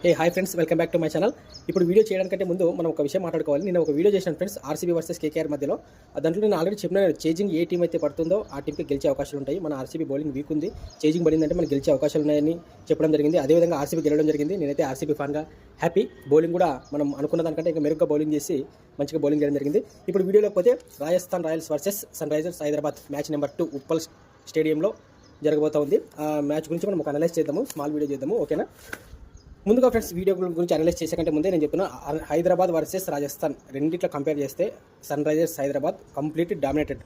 Hi friends, welcome back to my channel. ఇప్పుడు video చేయడానికంటే ముందు మనం ఒక విషయం మాట్లాడుకోవాలి. నేను ఒక వీడియో చేశాను ఫ్రెండ్స్, ఆర్సీబీ వర్సెస్ కేకేఆర్ మధ్యలో. దాంట్లో నేను ఆల్రెడీ చెప్పిన చేజింగ్ ఏ టీం అయితే పడుతుందో ఆ టీంకి గెలిచే అవకాశాలు ఉంటాయి. మన ఆర్సీబీ బౌలింగ్ వీక్ ఉంది, చేజింగ్ పడిందంటే మనకు గెలిచే అవకాశాలు ఉన్నాయని చెప్పడం జరిగింది. అదేవిధంగా ఆర్సీబీ గెలవడం జరిగింది. నేనైతే ఆర్సీబీ ఫ్యాన్గా హ్యాపీ. బౌలింగ్ కూడా మనం అనుకున్న దానికంటే ఇంకా మెరుగ్గా బౌలింగ్ చేసి మంచిగా బౌలింగ్ చేయడం జరిగింది. ఇప్పుడు వీడియోలోకి పోతే Rajasthan Royals versus Sunrisers Hyderabad match number 2 Uppal స్టేడియంలో జరగబోతా ఉంది. ఆ మ్యాచ్ గురించి మనం ఒక అనలైజ్ చేద్దాము, స్మాల్ వీడియో చేద్దాము. ఓకేనా? ముందుగా ఫ్రెండ్స్, వీడియో గురించి అనలైజ్ చేసే కంటే ముందే నేను చెప్పిన హైదరాబాద్ వర్సెస్ రాజస్థాన్ రెండిట్లో కంపేర్ చేస్తే Sunrisers Hyderabad completely dominated.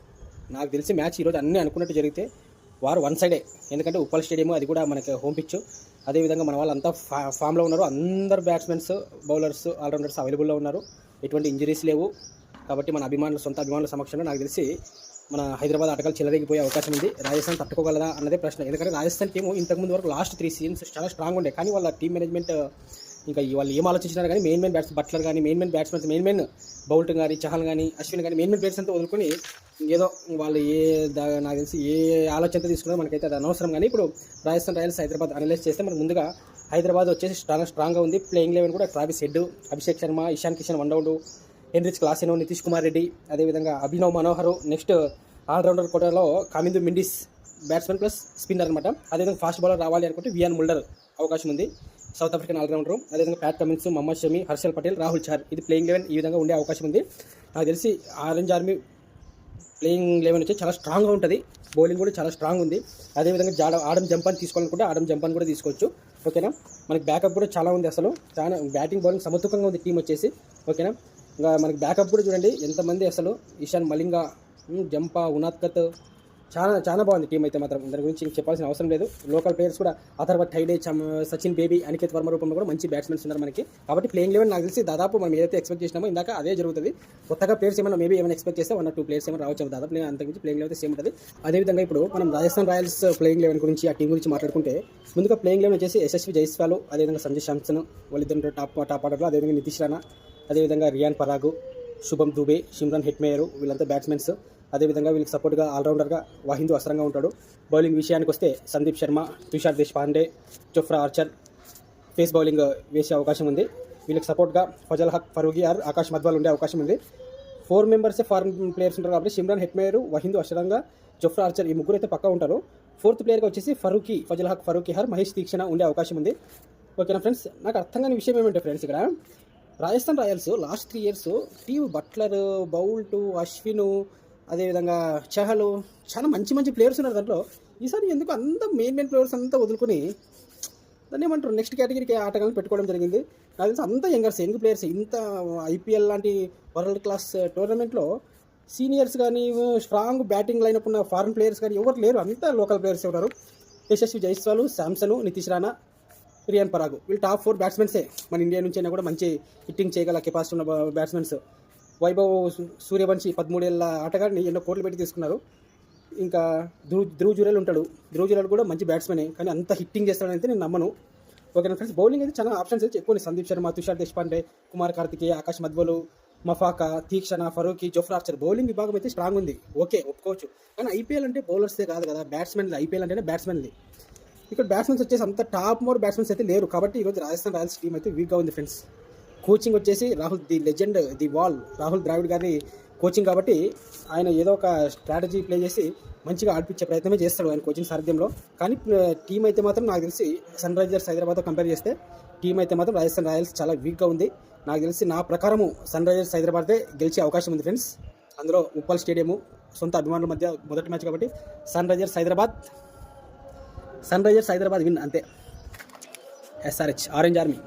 నాకు తెలిసి మ్యాచ్ ఈరోజు అన్నీ అనుకున్నట్టు జరిగితే వారు వన్ సైడే. ఎందుకంటే ఉప్పల్ స్టేడియం అది కూడా మనకి హోమ్ పిచ్. అదేవిధంగా మన వాళ్ళంతా ఫామ్లో ఉన్నారు. అందరు బ్యాట్స్మెన్స్, బౌలర్స్, ఆల్రౌండర్స్ అవైలబుల్లో ఉన్నారు. ఎటువంటి ఇంజరీస్ లేవు. కాబట్టి మన సొంత అభిమానుల సమక్షంలో నాకు తెలిసి మన హైదరాబాద్ ఆటగాళ్ళు చెలరేగిపోయే అవకాశం ఉంది. రాజస్థాన్ తట్టుకోగలదా అన్నదే ప్రశ్న. ఎందుకంటే రాజస్థాన్ టీము ఇంతకుముందు వరకు లాస్ట్ 3 సీజన్స్ చాలా స్ట్రాంగ్ ఉండే, కానీ వాళ్ళ టీమ్ మేనేజ్మెంట్ ఇంకా వాళ్ళు ఏం ఆలోచించినారు కానీ మెయిన్ బట్లర్ కానీ మెయిన్ బ్యాట్స్మెన్స్, మెయిన్ బౌల్టింగ్ కానీ చహల్ కానీ అశ్విన్ కానీ మెయిన్ ప్లేయర్స్ అంతా వదులుకొని ఏదో వాళ్ళు నాకు తెలిసి ఏ ఆలోచనతో తీసుకున్నా మనకైతే అది అనవసరం. కానీ ఇప్పుడు రాజస్థాన్ రాయల్స్ హైదరాబాద్ అనలైజ్ చేస్తే మనకు ముందుగా హైదరాబాద్ వచ్చేసి చాలా స్ట్రాంగ్గా ఉంది. ప్లేయింగ్ లెవెన్ కూడా Travis Head, Abhishek Sharma, Ishan Kishan one down, Heinrich Klaasen, Nitish Kumar Reddy, అదేవిధంగా అభినవ్ మనోహర్, నెక్స్ట్ ఆల్రౌండర్ కోటాలో Kamindu Mendis batsmen plus spinner అనమాట. అదేవిధంగా ఫాస్ట్ బౌలర్ రావాలి అనుకుంటే వియాన్ ముల్డర్ అవకాశం ఉంది, సౌత్ ఆఫ్రికన్ ఆల్రౌండర్. అదేవిధంగా ప్యాట్ కమిన్స్, మహమ్మద్ షమి, హర్షల్ పటేల్, రాహుల్ చార్. ఇది ప్లేయింగ్ లెవెన్ ఈ విధంగా ఉండే అవకాశం ఉంది. నాకు తెలిసి ఆరెంజ్ ఆర్మీ ప్లేయింగ్ లెవెన్ వచ్చి చాలా స్ట్రాంగ్గా ఉంటుంది. బౌలింగ్ కూడా చాలా స్ట్రాంగ్ ఉంది. అదేవిధంగా ఆడమ్ జంపాన్ తీసుకోవాలనుకుంటే ఆడమ్ జంపాన్ కూడా తీసుకోవచ్చు. ఓకేనా? మనకి బ్యాకప్ కూడా చాలా ఉంది. అసలు చాలా బ్యాటింగ్ బౌలింగ్ సమతుకంగా ఉంది టీం వచ్చేసి. ఓకేనా? ఇంకా మనకి బ్యాకప్ కూడా చూడండి ఎంతమంది. అసలు ఇషాన్ మలింగా, జంపా, ఉనాత్కత్, చాలా బాగుంది టీం అయితే మాత్రం. దాని గురించి చెప్పాల్సిన అవసరం లేదు. లోకల్ ప్లేయర్స్ కూడా అథర్వ థైడే, సచిన్ బేబీ, అనికేత్ వర్మ రూపంలో కూడా మంచి బ్యాట్స్మెన్స్ ఉన్నారు మనకి. కాబట్టి ప్లేయింగ్ లెవెన్ నాకు తెలిసి దాదాపు మనం ఏదైతే ఎక్స్పెక్ట్ చేసినామో ఇందాక అదే జరుగుతుంది. కొత్తగా ప్లేయర్స్ ఏమైనా ఎక్స్పెక్ట్ చేస్తే 1 or 2 ప్లేయర్స్ ఏమైనా రావచ్చు. దాదాపు అంతకుమించి ప్లేయింగ్ లెవెన్ సేమ్ ఉంటుంది. అదేవిధంగా ఇప్పుడు మనం రాజస్థాన్ రాయల్స్ ప్లేయింగ్ లెవెన్ గురించి, ఆ టీం గురించి మాట్లాడుకుంటే ముందుగా ప్లేయింగ్ లెవెన్ వచ్చేసి యశస్వి జైస్వాల్, అదేవిధంగా సంజయ్ శాంసన్, వాళ్ళిద్దరు టాప్ ఆర్డర్లో, అదేవిధంగా నితీష్ రాణా, అదేవిధంగా రియాన్ పరాగ్, శుభం దుబే, సిమ్రాన్ హెట్మేయర్, వీళ్ళంతా బ్యాట్స్మెన్స్. అదేవిధంగా వీళ్ళకి సపోర్ట్గా ఆల్రౌండర్గా వాహిందు అస్రంగా ఉంటాడు. బౌలింగ్ విషయానికి వస్తే Sandeep Sharma, Tushar Deshpande, Jofra Archer face bowling వేసే అవకాశం ఉంది. వీళ్ళకి సపోర్ట్గా ఫజల్ హక్, ఫరూగి ఆర్ ఆకాష్ మద్వాల్ ఉండే అవకాశం ఉంది. 4 మెంబర్స్ ఫారెన్ ప్లేయర్స్ ఉంటారు కాబట్టి సిమ్రాన్ హెట్మేయర్, వాహిందు అస్రంగా, జోఫ్రా ఆర్చర్ ఈ ముగ్గురు అయితే పక్కా ఉంటారు. 4th ప్లేయర్గా వచ్చేసి ఫజల్ హక్, ఫరూకి హార్, మహేష్ తీక్షణ ఉండే అవకాశం ఉంది. ఓకేనా ఫ్రెండ్స్? నాకు అర్థం కాని విషయం ఏమంటే ఫ్రెండ్స్, ఇక్కడ Rajasthan Royals last 3 years team Buttler, Boult, Ashwin, అదేవిధంగా చహల్ చాలా మంచి ప్లేయర్స్ ఉన్నారు దాంట్లో. ఈసారి ఎందుకు అంత మెయిన్ ప్లేయర్స్ అంతా వదులుకొని దాన్ని ఏమంటారు నెక్స్ట్ కేటగిరీకి ఆటగాళ్ళని పెట్టుకోవడం జరిగింది. నాకు తెలిసి అంతా యంగ్ ప్లేయర్స్. ఇంత ఐపీఎల్ లాంటి వరల్డ్ క్లాస్ టోర్నమెంట్లో సీనియర్స్ కానీ స్ట్రాంగ్ బ్యాటింగ్ లైనప్ ఉన్న ఫారెన్ ప్లేయర్స్ కానీ ఎవరు లేరు. అంతా లోకల్ ప్లేయర్స్ ఉన్నారు. యశస్వి జైస్వాల్, శాంసన్, నితీష్ రాణా, రియాన్ పరాగ్, వీళ్ళు టాప్ 4 బ్యాట్స్మెన్సే. మన ఇండియా నుంచి అయినా కూడా మంచి హిట్టింగ్ చేయగల కెపాసిటీ ఉన్న బ్యాట్స్మెన్స్. వైభవ్ సూర్యవంశీ 13 ఏళ్ళ ఆటగాడిని ఎన్నో కోట్లు పెట్టి తీసుకున్నారు. ఇంకా ధ్రువ్ జురేల్ ఉంటాడు. ధ్రువ్ జురేల్ కూడా మంచి బ్యాట్స్మెనే, కానీ అంత హిట్టింగ్ చేస్తాడైతే నేను నమ్మను. ఓకేనా ఫ్రెండ్స్? బౌలింగ్ అయితే చాలా ఆప్షన్స్ అయితే ఎక్కువ. సందీప్ శర్మ, తుషార్ దేశ్పాండే, కుమార్ కార్తికేయ, ఆకాష్ మద్వలు, మఫాకా, తీక్షణ, ఫరూకి, జోఫ్రా ఆర్చర్ బౌలింగ్ విభాగం అయితే స్ట్రాంగ్ ఉంది. ఓకే, ఒప్పుకోవచ్చు. కానీ ఐపీఎల్ అంటే బౌలర్సే కాదు కదా, బ్యాట్స్మెన్ది. ఐపీఎల్ అంటేనే బ్యాట్స్మెన్ది. ఇక్కడ బ్యాట్స్మెన్స్ వచ్చేసి అంత టాప్ మోర్ బ్యాట్స్మెన్స్ అయితే లేరు. కాబట్టి ఈరోజు రాజస్థాన్ రాయల్స్ టీం అయితే వీక్గా ఉంది ఫ్రెండ్స్. కోచింగ్ వచ్చేసి Rahul the legend, the wall Rahul Dravid గారి కోచింగ్. కాబట్టి ఆయన ఏదో ఒక స్ట్రాటజీ ప్లే చేసి మంచిగా ఆడిపించే ప్రయత్నమే చేస్తాడు ఆయన కోచింగ్ సారథ్యంలో. కానీ టీం అయితే మాత్రం నాకు తెలిసి సన్ రైజర్స్ హైదరాబాద్తో కంపేర్ చేస్తే టీం అయితే మాత్రం రాజస్థాన్ రాయల్స్ చాలా వీక్గా ఉంది. నాకు తెలిసి నా ప్రకారము సన్ రైజర్స్ హైదరాబాదే గెలిచే అవకాశం ఉంది ఫ్రెండ్స్. అందులో ఉప్పల్ స్టేడియము సొంత అభిమానుల మధ్య మొదటి మ్యాచ్ కాబట్టి సన్ రైజర్స్ హైదరాబాద్ విన్ అంతే. SRH orange army.